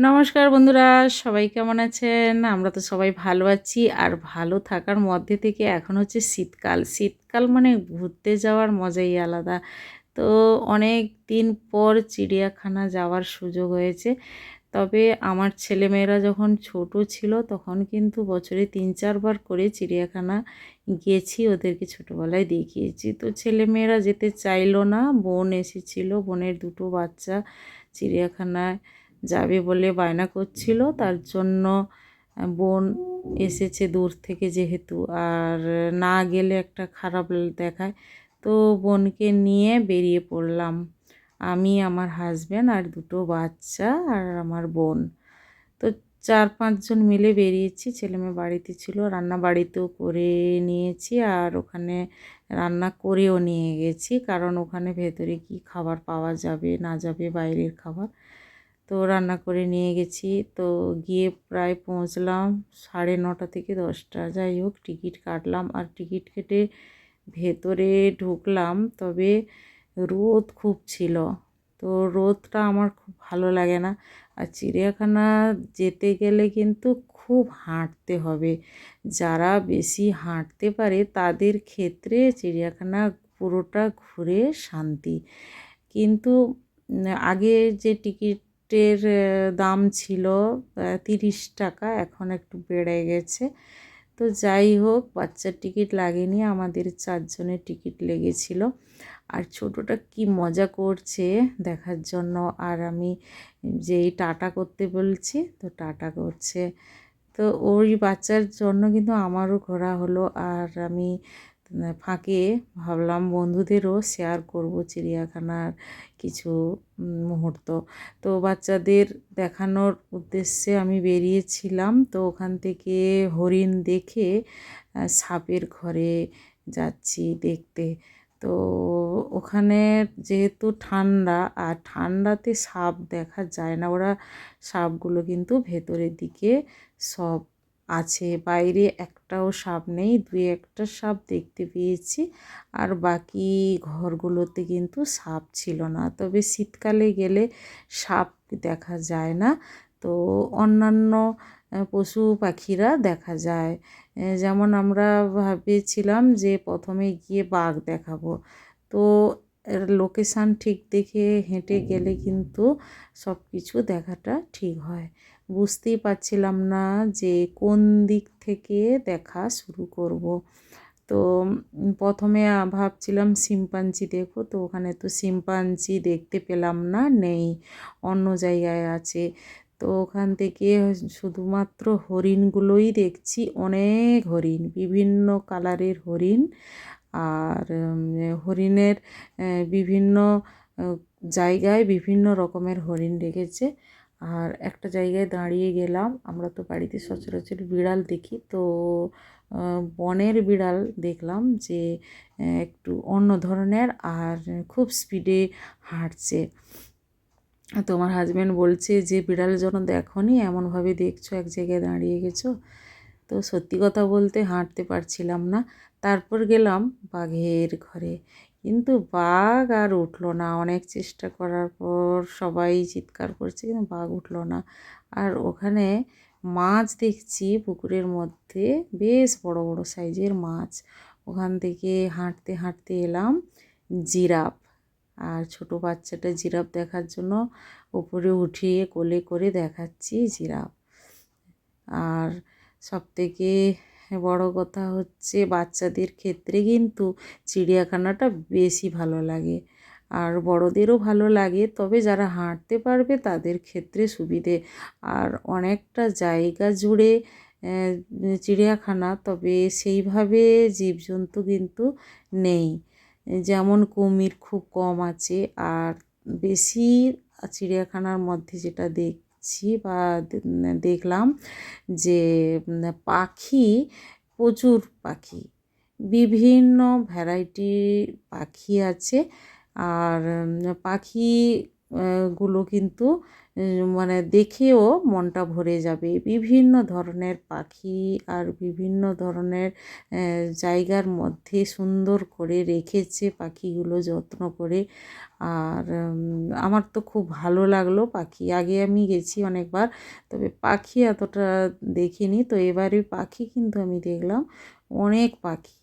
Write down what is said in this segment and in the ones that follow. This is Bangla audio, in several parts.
নমস্কার বন্ধুরা, সবাই কেমন আছেন? আমরা তো সবাই ভালো আছি। আর ভালো থাকার মধ্যে থেকে এখন হচ্ছে শীতকাল। শীতকাল মানে ঘুরতে যাওয়ার মজাই আলাদা। তো অনেক দিন পর চিড়িয়াখানা যাওয়ার সুযোগ হয়েছে। তবে আমার ছেলেমেয়েরা যখন ছোট ছিল তখন কিন্তু বছরে ৩-৪ বার করে চিড়িয়াখানা গেছি, ওদেরকে ছোটোবেলায় দেখিয়েছি। তো ছেলেমেয়েরা যেতে চাইলো না, বোন এসেছিল, বোনের দুটো বাচ্চা চিড়িয়াখানায় যাবে বলে বায়না করছিল, তার জন্য বোন এসেছে দূর থেকে যেহেতু, আর না গেলে একটা খারাপ দেখায়। তো বোনকে নিয়ে বেরিয়ে পড়লাম, আমি, আমার হাজব্যান্ড আর দুটো বাচ্চা আর আমার বোন। তো ৪-৫ জন মিলে বেরিয়েছি। ছেলেমেয়ে বাড়িতে ছিল, রান্না বাড়িতেও করে নিয়েছি আর ওখানে রান্না করেও নিয়ে গেছি, কারণ ওখানে ভেতরে কি খাবার পাওয়া যাবে না যাবে বাইরের খাবার। তো রান্না করে নিয়ে গেছি। তো গিয়ে প্রায় পৌঁছলাম 9:30 থেকে 10টা। যাই হোক, টিকিট কাটলাম আর টিকিট কেটে ভেতরে ঢুকলাম। তবে রোদ খুব ছিল, তো রোদটা আমার খুব ভালো লাগে না। আর চিড়িয়াখানা যেতে গেলে কিন্তু খুব হাঁটতে হবে। যারা বেশি হাঁটতে পারে তাদের ক্ষেত্রে চিড়িয়াখানা পুরোটা ঘুরে শান্তি। কিন্তু আগে যে টিকিটের দাম ছিল 30 টাকা, এখন একটু বেড়ে গেছে। তো যাই হোক, বাচ্চার টিকিট লাগেনি, আমাদের 4 জনের টিকিট লেগেছিল। আর ছোটোটা কি মজা করছে দেখার জন্য, আর আমি যেই টাটা করতে বলছি তো টাটা করছে। তো ওই বাচ্চার জন্য কিন্তু আমারও ঘোরা হলো। আর আমি ফাঁকে ভাবলাম বন্ধুদেরও শেয়ার করব চিড়িয়াখানার কিছু মুহূর্ত। তো বাচ্চাদের দেখানোর উদ্দেশ্যে আমি বেরিয়েছিলাম। তো ওখান থেকে হরিণ দেখে সাপের ঘরে যাচ্ছি দেখতে। তো ওখানে যেহেতু ঠান্ডা, আর ঠান্ডাতে সাপ দেখা যায় না, ওরা সাপগুলো কিন্তু ভেতরের দিকে সব আছে, বাইরে একটাও সাপ নেই। 2-একটা সাপ দেখতে পেয়েছি, আর বাকি ঘরগুলোতে কিন্তু সাপ ছিল না। তবে শীতকালে গেলে সাপ দেখা যায় না। তো অন্যান্য পশু পাখিরা দেখা যায়। যেমন আমরা ভেবেছিলাম যে প্রথমে গিয়ে বাঘ দেখাবো। তো লোকেশান ঠিক দেখে হেঁটে গেলে কিন্তু সব কিছু দেখাটা ঠিক হয়। বুঝতেই পারছিলাম না যে কোন দিক থেকে দেখা শুরু করব। তো প্রথমে ভাবছিলাম শিম্পাঞ্জি দেখো, তো ওখানে তো শিম্পাঞ্জি দেখতে পেলাম না, নেই, অন্য জায়গায় আছে। তো ওখান থেকে শুধুমাত্র হরিণগুলোই দেখছি, অনেক হরিণ, বিভিন্ন কালারের হরিণ। আর হরিণের বিভিন্ন জায়গায় বিভিন্ন রকমের হরিণ রেখেছে। আর একটা জায়গায় দাঁড়িয়ে গেলাম, আমরা তো বাড়িতে সচরাচর বিড়াল দেখি, তো বনের বিড়াল দেখলাম যে একটু অন্য ধরনের আর খুব স্পিডে হাঁটছে। তো আমার হাজব্যান্ড বলছে যে বিড়াল যখন দেখোনি, এমনভাবে দেখছো, এক জায়গায় দাঁড়িয়ে গেছো। তো সত্যি কথা বলতে হাঁটতে পারছিলাম না। তারপর গেলাম বাঘের ঘরে, কিন্তু বাঘ আর উঠলো না। অনেক চেষ্টা করার পর সবাই চিৎকার করছে, কিন্তু বাঘ উঠলো না। আর ওখানে মাছ দেখছি পুকুরের মধ্যে, বেশ বড় বড় সাইজের মাছ। ওখান থেকে হাঁটতে হাঁটতে এলাম জিরাফ। আর ছোটো বাচ্চাটা জিরাফ দেখার জন্য উপরে উঠিয়ে কোলে করে দেখাচ্ছি জিরাফ। আর সবথেকে বড় কথা হচ্ছে বাচ্চাদের ক্ষেত্রে কিন্তু চিড়িয়াখানাটা বেশি ভালো লাগে, আর বড়দেরও ভালো লাগে, তবে যারা হাঁটতে পারবে তাদের ক্ষেত্রে সুবিধে। আর অনেকটা জায়গা জুড়ে চিড়িয়াখানা, তবে সেইভাবে জীবজন্তু কিন্তু নেই। যেমন কুমির খুব কম আছে। আর বেশি চিড়িয়াখানার মধ্যে যেটা দেখছি বা দেখলাম যে পাখি, প্রচুর পাখি, বিভিন্ন ভ্যারাইটি পাখি আছে। আর পাখি গুলো কিন্তু মানে দেখেও মনটা ভরে যাবে। বিভিন্ন ধরনের পাখি আর বিভিন্ন ধরনের জায়গার মধ্যে সুন্দর করে রেখেছে পাখিগুলো যত্ন করে। আর আমার তো খুব ভালো লাগলো পাখি। আগে আমি গেছি অনেকবার, তবে পাখি এতটা দেখিনি। তো এবারে পাখি কিন্তু আমি দেখলাম, অনেক পাখি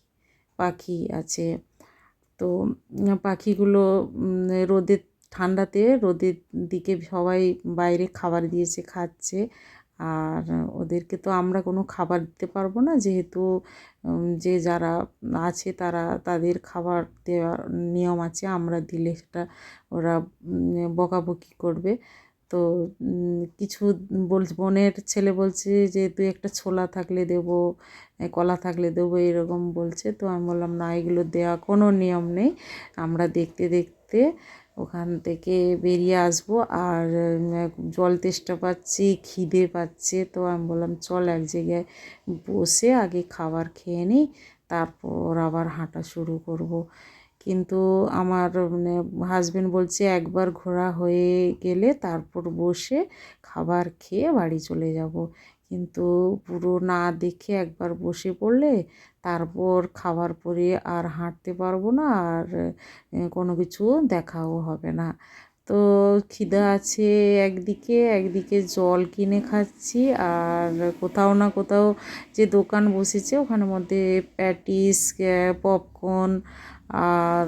পাখি আছে। তো পাখিগুলো রোদের ঠান্ডাতে রোদের দিকে সবাই বাইরে খাবার দিয়েছে, খাচ্ছে। আর ওদেরকে তো আমরা কোনো খাবার দিতে পারবো না, যেহেতু যে যারা আছে তারা তাদের খাবার দেওয়ার নিয়ম আছে। আমরা দিলে সেটা ওরা বকাবকি করবে। তো কিছু বোনের ছেলে বলছে যে তুই একটা ছোলা থাকলে দেবো, কলা থাকলে দেবো, এরকম বলছে। তো আমি বললাম না, এগুলো দেওয়া কোনো নিয়ম নেই, আমরা দেখতে দেখতে ওখান থেকে বেরিয়ে আসবো। আর জল তেষ্টা পাচ্ছি, খিদে পাচ্ছে। তো আমি বললাম চল এক জায়গায় বসে আগে খাবার খেয়ে নিই, তারপর আবার হাঁটা শুরু করব। কিন্তু আমার হাজবেন্ড বলছে একবার ঘোরা হয়ে গেলে তারপর বসে খাবার খেয়ে বাড়ি চলে যাব। কিন্তু পুরো না দেখে একবার বসে পড়লে তারপর খাবার পরে আর হাঁটতে পারবো না, আর কোনো কিছু দেখাও হবে না। তো খিদে আছে একদিকে, একদিকে জল কিনে খাচ্ছি। আর কোথাও না কোথাও যে দোকান বসেছে ওখানের মধ্যে প্যাটিস, পপকর্ন আর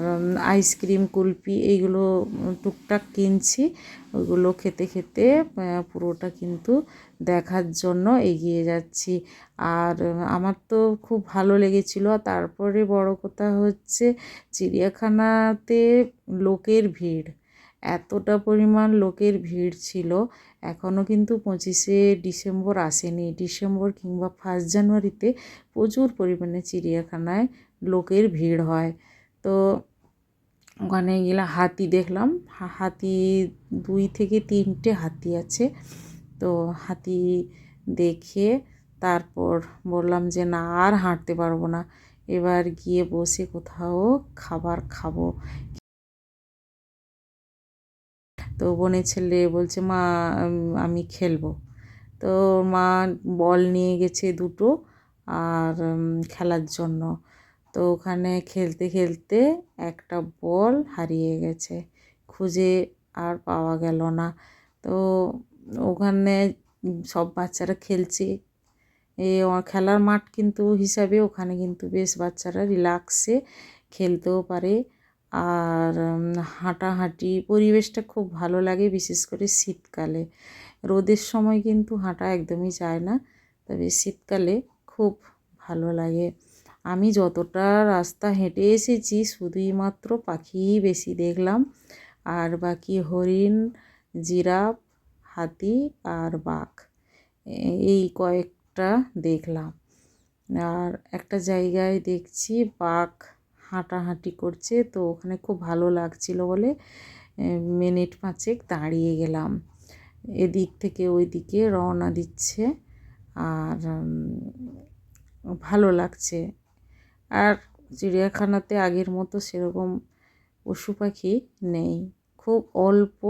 আইসক্রিম, কুলফি এইগুলো টুকটাক কিনছি। ওইগুলো খেতে খেতে পুরোটা কিন্তু দেখার জন্য এগিয়ে যাচ্ছি। আর আমার তো খুব ভালো লেগেছিলো। তারপরে বড় কথা হচ্ছে চিড়িয়াখানাতে লোকের ভিড়, এতটা পরিমাণ লোকের ভিড় ছিল। এখনও কিন্তু 25শে ডিসেম্বর আসেনি। ডিসেম্বর কিংবা 1 জানুয়ারিতে প্রচুর পরিমাণে চিড়িয়াখানায় লোকের ভিড় হয়। তো ওখানে গেলে হাতি দেখলাম, হাতি 2 থেকে 3টে হাতি আছে। তো হাতি দেখে তারপর বললাম যে না, আর হাঁটতে পারবো না, এবার গিয়ে বসে কোথাও খাবার খাবো। তো বোনের ছেলে বলছে মা আমি খেলবো। তো মা বল নিয়ে গেছে দুটো আর খেলার জন্য। তো ওখানে খেলতে খেলতে একটা বল হারিয়ে গেছে, খুঁজে আর পাওয়া গেল না। তো ওখানে সব বাচ্চারা খেলছে। খেলার মাঠ কিন্তু হিসাবে ওখানে কিন্তু বেশ বাচ্চারা রিল্যাক্সে খেলতেও পারে। আর হাঁটাহাঁটি পরিবেশটা খুব ভালো লাগে, বিশেষ করে শীতকালে। রোদের সময় কিন্তু হাঁটা একদমই যায় না, তবে শীতকালে খুব ভালো লাগে। আমি যতটা রাস্তা হেঁটে এসেছি শুধুই মাত্র পাখিই বেশি দেখলাম, আর বাকি হরিণ, জিরাফ, হাতি আর বাঘ, এই কয়েকটা দেখলাম। আর একটা জায়গায় দেখছি বাঘ হাঁটাহাঁটি করছে, তো ওখানে খুব ভালো লাগছিল বলে মিনিট 5 দাঁড়িয়ে গেলাম। এদিক থেকে ওই দিকে রওনা দিচ্ছে, আর ভালো লাগছে। আর চিড়িয়াখানাতে আগের মতো সেরকম পশু পাখি নেই, খুব অল্প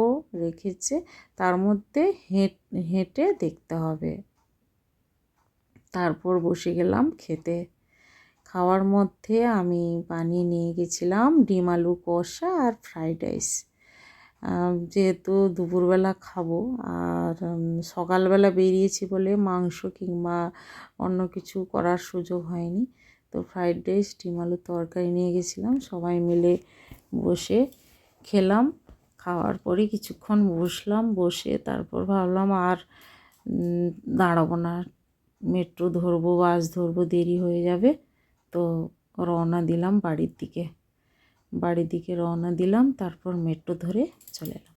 রেখেছে, তার মধ্যে হেঁটে দেখতে হবে। তারপর বসে গেলাম খেতে। খাওয়ার মধ্যে আমি বানিয়ে নিয়ে গেছিলাম ডিম আলু কষা আর ফ্রাইড রাইস। যেহেতু দুপুরবেলা খাবো আর সকালবেলা বেরিয়েছি বলে মাংস কিংবা অন্য কিছু করার সুযোগ হয়নি। তো ফ্রাইড রাইস, ডিম আলুর তরকারি নিয়ে গেছিলাম, সবাই মিলে বসে খেলাম। খাওয়ার পরে কিছুক্ষণ বসলাম, বসে তারপর ভাবলাম আর দাঁড়াবো না, মেট্রো ধরবো, বাস ধরবো, দেরি হয়ে যাবে। তো রওনা দিলাম বাড়ির দিকে রওনা দিলাম, তারপর মেট্রো ধরে চলে এলাম।